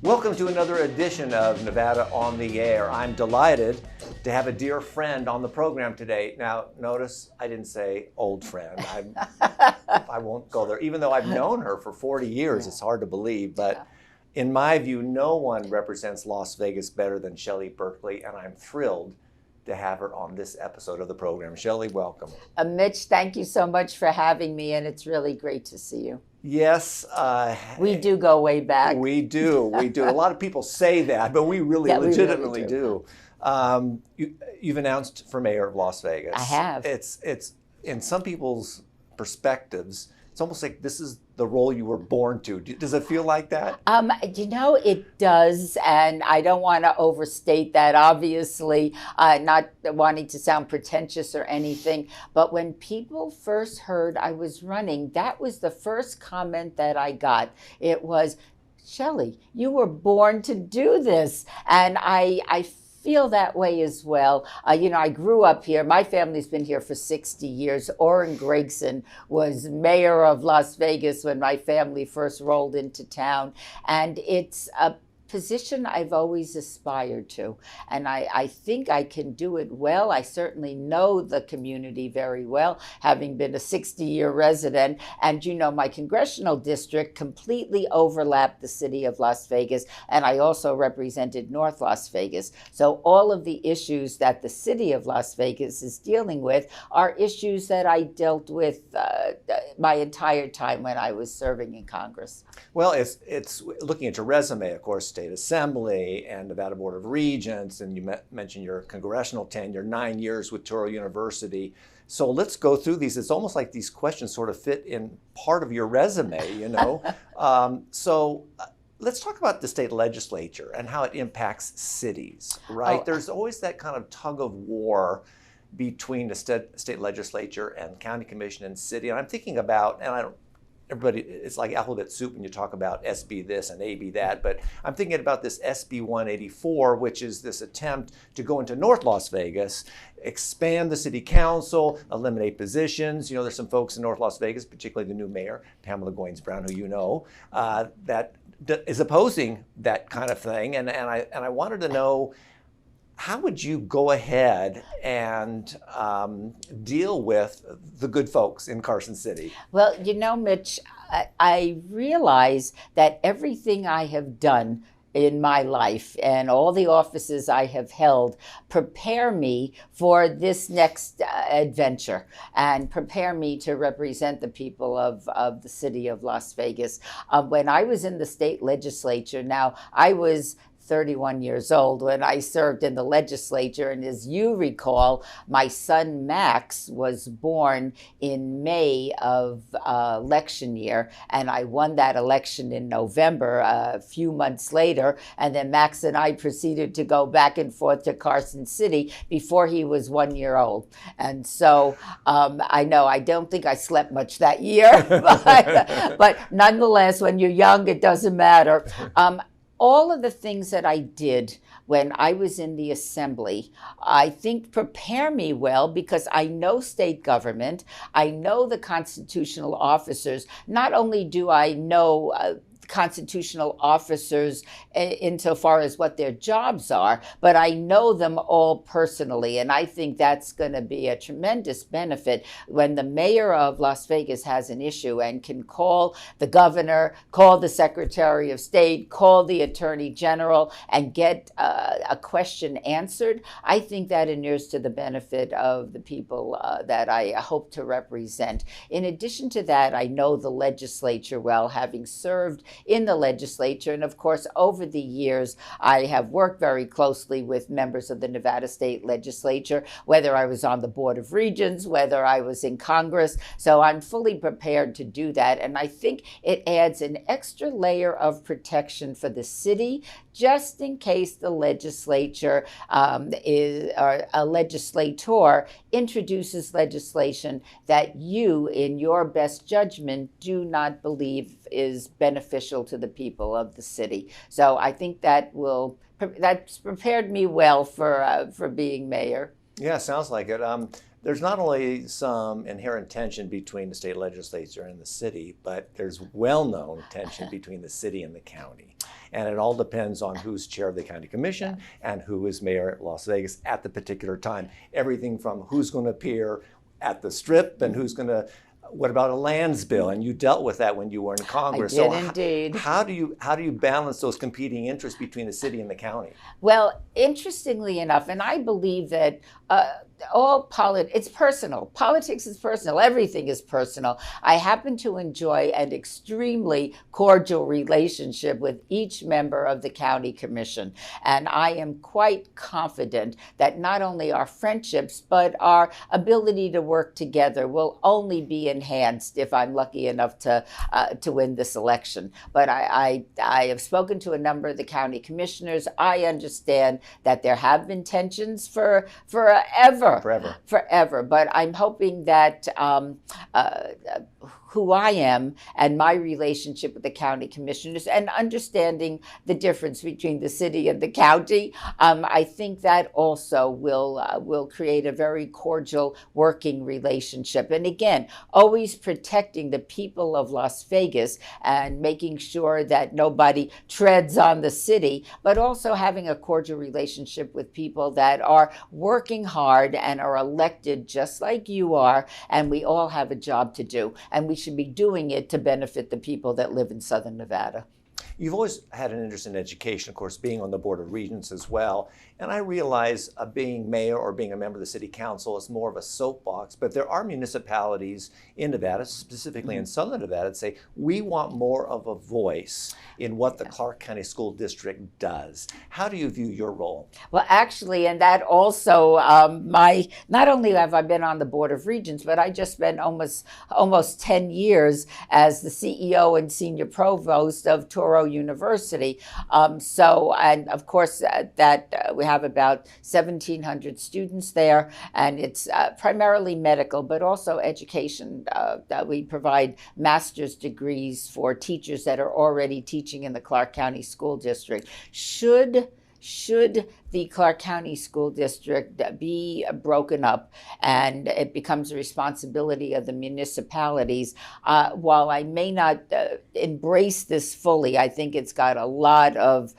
Welcome to another edition of Nevada on the Air. I'm delighted to have a dear friend on the program today. Now, notice I didn't say old friend. I won't go there. Even though I've known her for 40 years, it's hard to believe. But in my view, no one represents Las Vegas better than Shelley Berkley, and I'm thrilled to have her on this episode of the program. Shelley, welcome. Mitch, thank you so much for having me, and it's really great to see you. Yes. We do go way back. We do. A lot of people say that, but we really legitimately do. You've announced for mayor of Las Vegas. I have. It's in some people's perspectives, it's almost like this is the role you were born to. Does it feel like that? It does, and I don't want to overstate that, obviously, not wanting to sound pretentious or anything, but when people first heard I was running, that was the first comment that I got. It was, Shelley, you were born to do this, and I feel that way as well. I grew up here. My family's been here for 60 years. Orrin Gregson was mayor of Las Vegas when my family first rolled into town. And it's a position I've always aspired to. And I think I can do it well. I certainly know the community very well, having been a 60-year resident. And my congressional district completely overlapped the city of Las Vegas. And I also represented North Las Vegas. So all of the issues that the city of Las Vegas is dealing with are issues that I dealt with my entire time when I was serving in Congress. Well, it's looking at your resume, of course, State Assembly and Nevada Board of Regents, and you mentioned your congressional tenure, 9 years with Touro University. So let's go through these. It's almost like these questions sort of fit in part of your resume, So let's talk about the state legislature and how it impacts cities, right? There's always that kind of tug of war between the state legislature and county commission and city. And I'm thinking about, everybody, it's like alphabet soup when you talk about SB this and AB that, but I'm thinking about this SB 184, which is this attempt to go into North Las Vegas, expand the city council, eliminate positions. There's some folks in North Las Vegas, particularly the new mayor, Pamela Goins-Brown, who that is opposing that kind of thing. And I wanted to know, how would you go ahead and deal with the good folks in Carson City? Well, Mitch, I realize that everything I have done in my life and all the offices I have held prepare me for this next adventure and prepare me to represent the people of the city of Las Vegas. When I was in the state legislature, now I was 31 years old when I served in the legislature. And as you recall, my son Max was born in May of election year. And I won that election in November, a few months later. And then Max and I proceeded to go back and forth to Carson City before he was 1 year old. And so I don't think I slept much that year, but nonetheless, when you're young, it doesn't matter. All of the things that I did when I was in the assembly, I think prepare me well because I know state government, I know the constitutional officers. Not only do I know constitutional officers insofar as what their jobs are, but I know them all personally. And I think that's going to be a tremendous benefit when the mayor of Las Vegas has an issue and can call the governor, call the secretary of state, call the attorney general and get a question answered. I think that inures to the benefit of the people that I hope to represent. In addition to that, I know the legislature well, having served in the legislature. And of course, over the years, I have worked very closely with members of the Nevada State Legislature, whether I was on the Board of Regents, whether I was in Congress. So I'm fully prepared to do that. And I think it adds an extra layer of protection for the city, just in case the legislature or a legislator introduces legislation that you, in your best judgment, do not believe is beneficial to the people of the city. So I think that's prepared me well for being mayor. Yeah, sounds like it. There's not only some inherent tension between the state legislature and the city, but there's well-known tension between the city and the county. And it all depends on who's chair of the county commission and who is mayor at Las Vegas at the particular time. Everything from who's going to appear at the Strip and who's going to, what about a lands bill? And you dealt with that when you were in Congress. I did indeed. How do you balance those competing interests between the city and the county? Well, interestingly enough, and I believe that it's personal. Politics is personal. Everything is personal. I happen to enjoy an extremely cordial relationship with each member of the county commission. And I am quite confident that not only our friendships, but our ability to work together will only be enhanced if I'm lucky enough to win this election. But I have spoken to a number of the county commissioners. I understand that there have been tensions forever. But I'm hoping that who I am and my relationship with the county commissioners and understanding the difference between the city and the county, I think that also will create a very cordial working relationship. And again, always protecting the people of Las Vegas and making sure that nobody treads on the city, but also having a cordial relationship with people that are working hard and are elected just like you are, and we all have a job to do, and we should be doing it to benefit the people that live in Southern Nevada. You've always had an interest in education, of course, being on the Board of Regents as well. And I realize being mayor or being a member of the city council is more of a soapbox, but there are municipalities in Nevada, specifically in Southern Nevada, that say, we want more of a voice in what the Clark County School District does. How do you view your role? Well, actually, and that also, not only have I been on the Board of Regents, but I just spent almost 10 years as the CEO and senior provost of Touro University. And of course, we have about 1,700 students there, and it's primarily medical, but also education. That we provide master's degrees for teachers that are already teaching in the Clark County School District. Should the Clark County School District be broken up and it becomes a responsibility of the municipalities, while I may not embrace this fully, I think it's got a lot of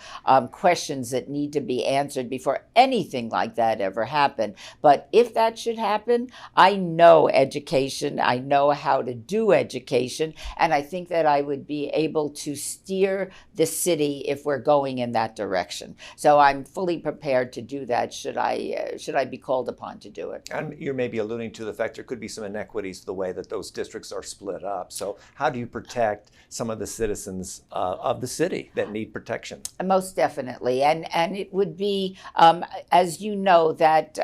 questions that need to be answered before anything like that ever happened. But if that should happen, I know education, I know how to do education, and I think that I would be able to steer the city if we're going in that direction. So I'm fully prepared to do that should I be called upon to do it. And you're maybe alluding to the fact there could be some inequities to the way that those districts are split up. So how do you protect some of the citizens of the city that need protection? Most definitely. And it would be, as you know, that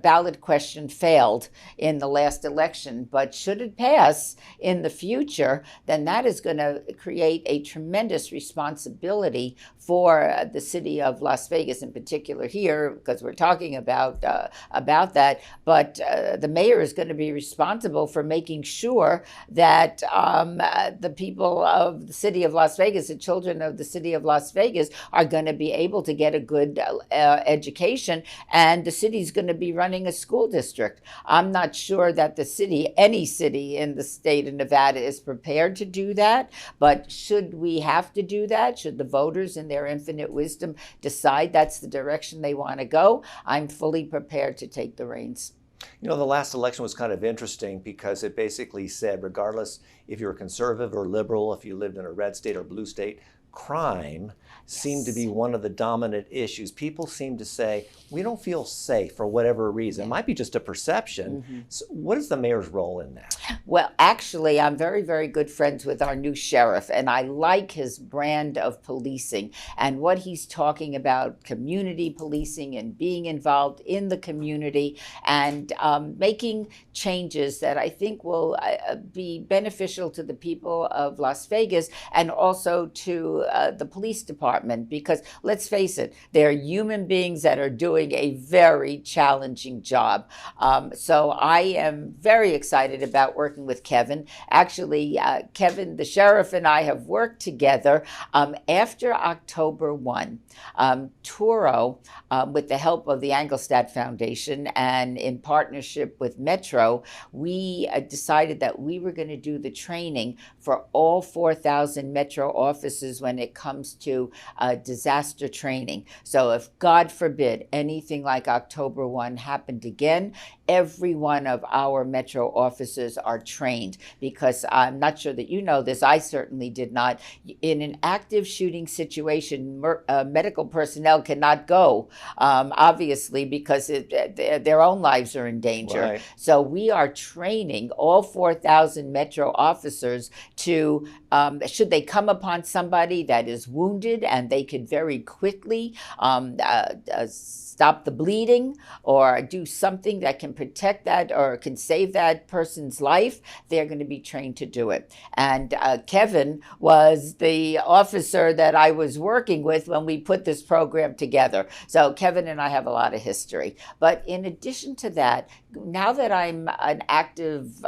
ballot question failed in the last election. But should it pass in the future, then that is going to create a tremendous responsibility for the city of Las Vegas in particular here, because we're talking about that. But the mayor is going to be responsible for making sure that the people of the city of Las Vegas, the children of the city of Las Vegas, are going to be able to get a good education, and the city's going to be running a school district. I'm not sure that any city in the state of Nevada is prepared to do that, but should we have to do that, should the voters in their infinite wisdom decide that's the direction they want to go, I'm fully prepared to take the reins. You know, the last election was kind of interesting because it basically said, regardless if you're a conservative or liberal, if you lived in a red state or blue state, crime seemed to be one of the dominant issues. People seem to say, we don't feel safe for whatever reason. It might be just a perception. So what is the mayor's role in that? Well, actually, I'm very, very good friends with our new sheriff, and I like his brand of policing and what he's talking about, community policing and being involved in the community and making changes that I think will be beneficial to the people of Las Vegas and also to the police department, because let's face it, they're human beings that are doing a very challenging job. So I am very excited about working with Kevin. Actually, Kevin, the sheriff, and I have worked together after October 1. Touro, with the help of the Angelstad Foundation and in partnership with Metro, we decided that we were going to do the training for all 4,000 Metro officers when when it comes to disaster training. So if, God forbid, anything like October 1 happened again, every one of our Metro officers are trained, because I'm not sure that you know this, I certainly did not. In an active shooting situation, medical personnel cannot go, obviously, because their own lives are in danger. Right. So we are training all 4,000 Metro officers to, should they come upon somebody that is wounded and they could very quickly stop the bleeding or do something that can protect that or can save that person's life, they're going to be trained to do it. And Kevin was the officer that I was working with when we put this program together. So Kevin and I have a lot of history. But in addition to that, now that I'm an active,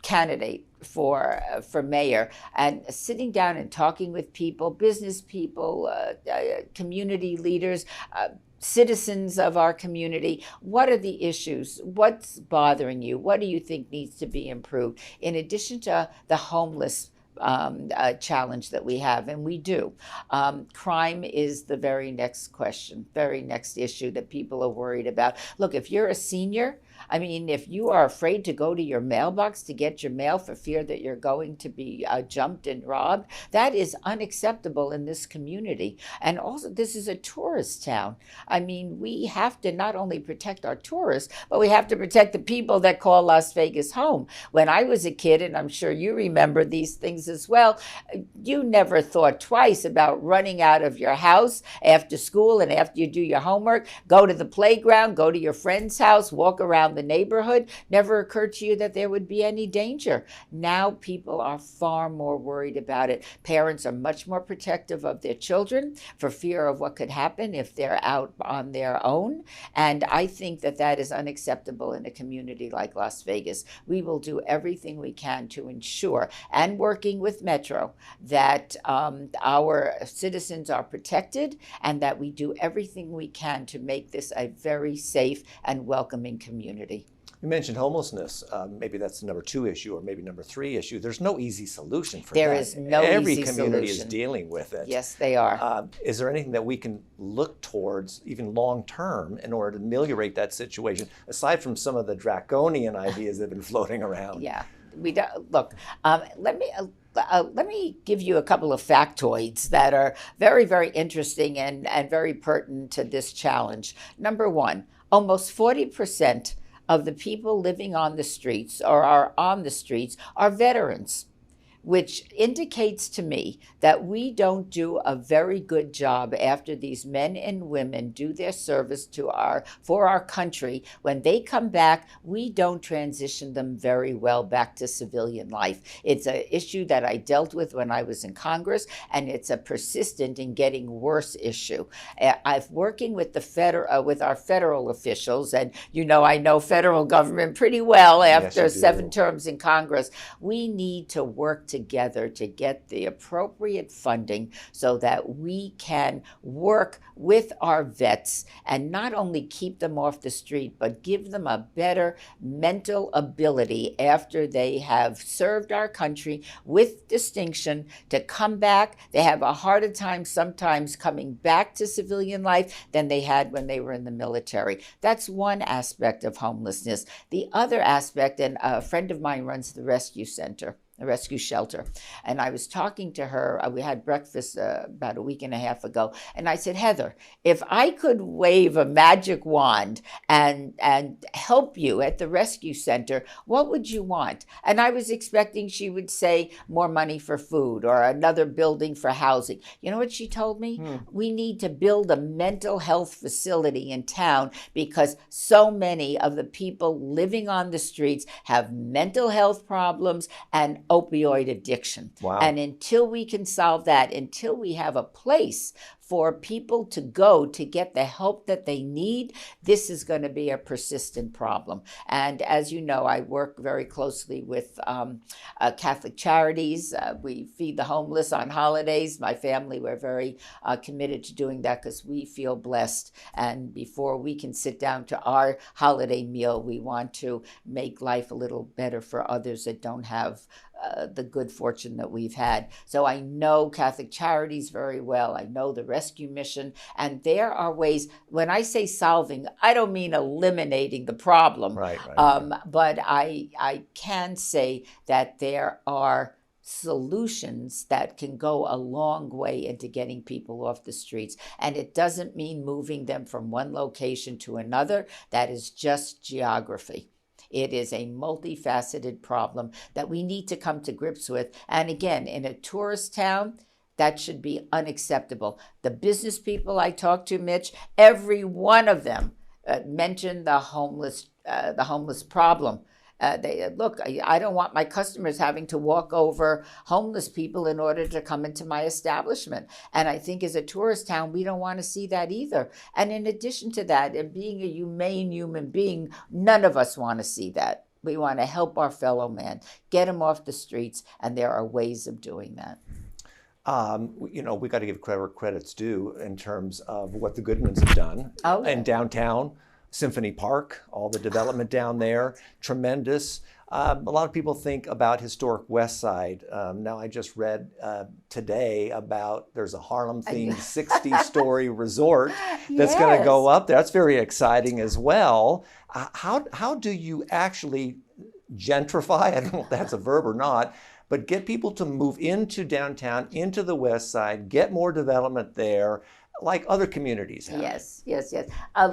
candidate for mayor, and sitting down and talking with people, business people, community leaders, citizens of our community, what are the issues? What's bothering you? What do you think needs to be improved? In addition to the homeless challenge that we have, and we do. Crime is the very next question, very next issue that people are worried about. Look, if you're a senior, I mean, if you are afraid to go to your mailbox to get your mail for fear that you're going to be jumped and robbed, that is unacceptable in this community. And also, this is a tourist town. I mean, we have to not only protect our tourists, but we have to protect the people that call Las Vegas home. When I was a kid, and I'm sure you remember these things as well, you never thought twice about running out of your house after school and after you do your homework, go to the playground, go to your friend's house, walk around the neighborhood. Never occurred to you that there would be any danger. Now people are far more worried about it. Parents are much more protective of their children for fear of what could happen if they're out on their own. And I think that that is unacceptable in a community like Las Vegas. We will do everything we can to ensure, and working with Metro, that our citizens are protected and that we do everything we can to make this a very safe and welcoming community. You mentioned homelessness. Maybe that's the number 2 issue, or maybe number 3 issue. There's no easy solution for that. There is no Every easy community solution. is dealing with it. Yes, they are. Is there anything that we can look towards, even long term, in order to ameliorate that situation, aside from some of the draconian ideas that have been floating around? Yeah, we don't. Look, let me give you a couple of factoids that are very, very interesting and very pertinent to this challenge. Number one, almost 40% of the people living on the streets or are on the streets are veterans, which indicates to me that we don't do a very good job after these men and women do their service for our country. When they come back, we don't transition them very well back to civilian life. It's an issue that I dealt with when I was in Congress, and it's a persistent and getting worse issue. I've working with with our federal officials, and I know federal government pretty well after Yes, you do. 7 terms in Congress. We need to work together to get the appropriate funding so that we can work with our vets and not only keep them off the street, but give them a better mental ability after they have served our country with distinction to come back. They have a harder time sometimes coming back to civilian life than they had when they were in the military. That's one aspect of homelessness. The other aspect, and a friend of mine runs the rescue center, a rescue shelter. And I was talking to her, we had breakfast about a week and a half ago, and I said, Heather, if I could wave a magic wand and help you at the rescue center, what would you want? And I was expecting she would say more money for food or another building for housing. You know what she told me? We need to build a mental health facility in town because so many of the people living on the streets have mental health problems and opioid addiction. Wow. And until we can solve that, until we have a place for people to go to get the help that they need, this is going to be a persistent problem. And as you know, I work very closely with Catholic Charities. We feed the homeless on holidays. My family, we're very committed to doing that because we feel blessed. And before we can sit down to our holiday meal, we want to make life a little better for others that don't have the good fortune that we've had. So I know Catholic Charities very well. I know the Rescue Mission, and there are ways. When I say solving, I don't mean eliminating the problem, Right. but I can say that there are solutions that can go a long way into getting people off the streets. And it doesn't mean moving them from one location to another. That is just geography. It is a multifaceted problem that we need to come to grips with. And again, in a tourist town, that should be unacceptable. The business people I talked to, Mitch, every one of them mentioned the homeless problem. Look, I don't want my customers having to walk over homeless people in order to come into my establishment. And I think as a tourist town, we don't want to see that either. And in addition to that, and being a humane human being, none of us want to see that. We want to help our fellow man, get them off the streets, and there are ways of doing that. We got to give credit where credit's due in terms of what the Goodmans have done in downtown. Symphony Park, all the development down there, tremendous. A lot of people think about historic West Side. Now I just read today about there's a Harlem-themed 60-story resort that's going to go up there. That's very exciting as well. How do you actually gentrify? I don't know if that's a verb or not, but get people to move into downtown, into the West Side, get more development there, like other communities have. Yes.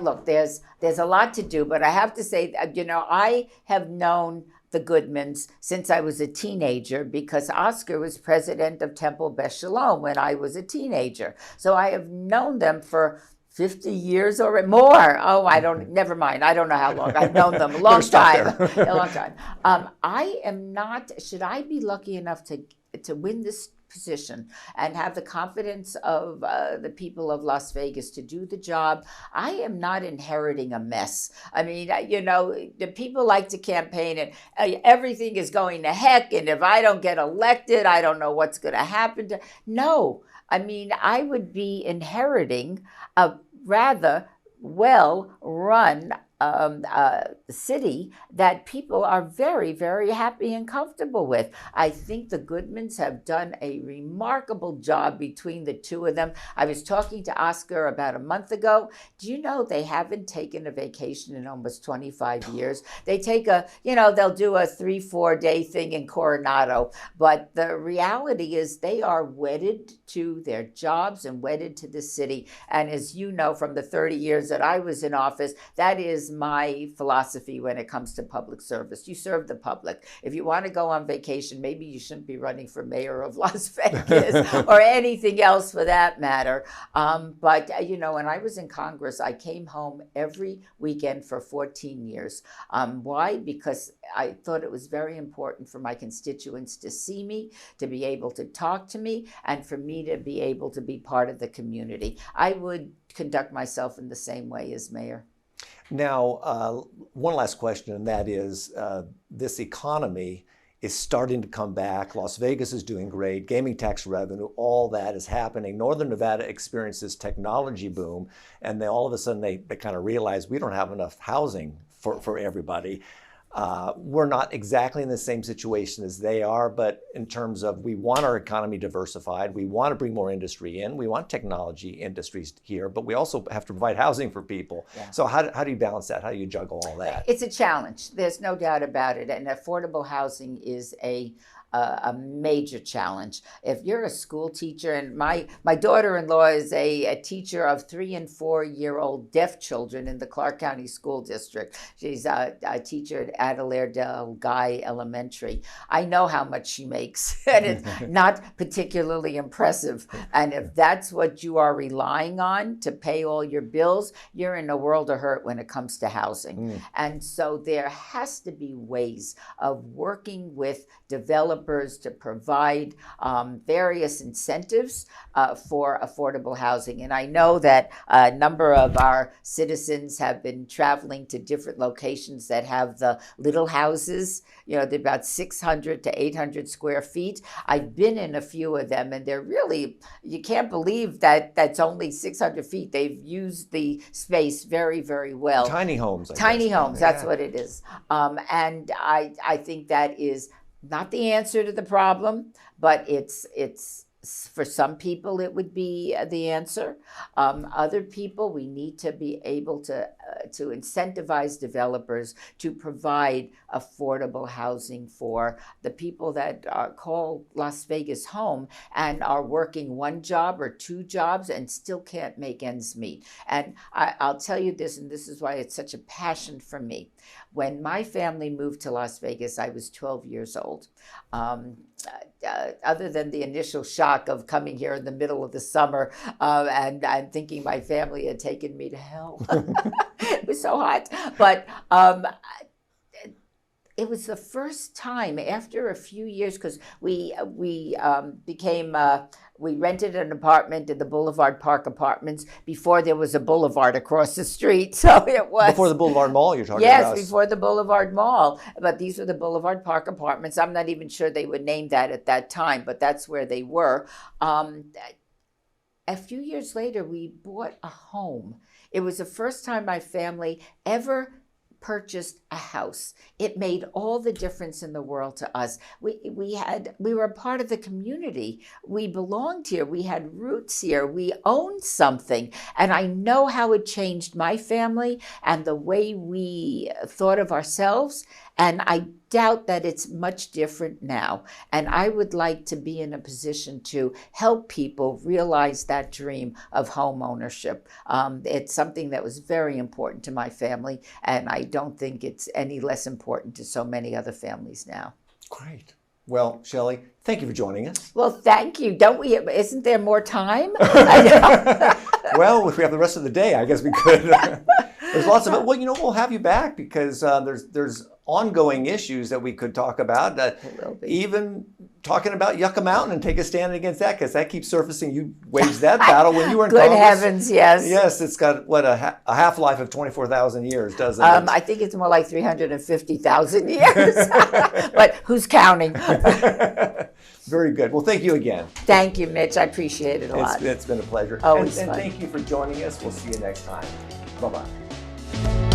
Look, there's a lot to do, but I have to say, I have known the Goodmans since I was a teenager because Oscar was president of Temple Beth Shalom when I was a teenager. So I have known them for 50 years or more. Oh, never mind. I don't know how long. I've known them a long time. A long time. I am not, should I be lucky enough to win this position and have the confidence of the people of Las Vegas to do the job, I am not inheriting a mess. I mean, the people like to campaign and everything is going to heck, and if I don't get elected, I don't know what's going to happen. No, I mean, I would be inheriting a rather well-run city that people are very, very happy and comfortable with. I think the Goodmans have done a remarkable job between the two of them. I was talking to Oscar about a month ago. Do you know they haven't taken a vacation in almost 25 years? They take they'll do a 3-4 day thing in Coronado. But the reality is they are wedded to their jobs and wedded to the city. And as you know, from the 30 years that I was in office, that is my philosophy when it comes to public service. You serve the public. If you want to go on vacation, maybe you shouldn't be running for mayor of Las Vegas or anything else for that matter. But when I was in Congress, I came home every weekend for 14 years. Why? Because I thought it was very important for my constituents to see me, to be able to talk to me, and for me to be able to be part of the community. I would conduct myself in the same way as mayor. Now, one last question, and that is this economy is starting to come back. Las Vegas is doing great. Gaming tax revenue, all that is happening. Northern Nevada experiences technology boom, and then all of a sudden they kind of realize we don't have enough housing for everybody. We're not exactly in the same situation as they are, but in terms of we want our economy diversified, we want to bring more industry in, we want technology industries here, but we also have to provide housing for people. Yeah. So how do you balance that? How do you juggle all that? It's a challenge. There's no doubt about it. And affordable housing is a major challenge. If you're a school teacher, and my daughter-in-law is a teacher of 3- and 4-year-old deaf children in the Clark County School District. She's a teacher at Adelaide Del Guy Elementary. I know how much she makes, and it's not particularly impressive. And if that's what you are relying on to pay all your bills, you're in a world of hurt when it comes to housing. And so there has to be ways of working with developers to provide various incentives for affordable housing. And I know that a number of our citizens have been traveling to different locations that have the little houses. They're about 600 to 800 square feet. I've been in a few of them, and they're really, you can't believe that that's only 600 feet. They've used the space very, very well. Tiny homes. Tiny homes, that's what it is. And I think that is not the answer to the problem, but it's for some people it would be the answer. Other people, we need to be able to incentivize developers to provide affordable housing for the people that call Las Vegas home and are working one job or two jobs and still can't make ends meet. And I'll tell you this, and this is why it's such a passion for me. When my family moved to Las Vegas, I was 12 years old. Other than the initial shock of coming here in the middle of the summer and thinking my family had taken me to hell. It was so hot. But it was the first time after a few years, because we rented an apartment in the Boulevard Park Apartments before there was a boulevard across the street. So it was Before the Boulevard Mall you're talking about? Yes, before the Boulevard Mall. But these were the Boulevard Park Apartments. I'm not even sure they were named that at that time, but that's where they were. A few years later, we bought a home. It was the first time my family ever purchased a house. It made all the difference in the world to us. We were a part of the community. We belonged here. We had roots here. We owned something. And I know how it changed my family and the way we thought of ourselves. And I doubt that it's much different now. And I would like to be in a position to help people realize that dream of home ownership. It's something that was very important to my family, and I don't think it's any less important to so many other families now. Great. Well, Shelley, thank you for joining us. Well, thank you. Isn't there more time? Well, if we have the rest of the day, I guess we could. There's lots of it. Well, we'll have you back because there's ongoing issues that we could talk about. Even talking about Yucca Mountain and take a stand against that, because that keeps surfacing. You waged that battle when you were in Good Congress. heavens, yes. Yes, it's got, what, a half-life of 24,000 years, doesn't it? I think it's more like 350,000 years. But who's counting? Very good. Well, thank you again. Thank you, Mitch. I appreciate it a lot. It's been a pleasure. Always and fun. Thank you for joining us. We'll see you next time. Bye-bye.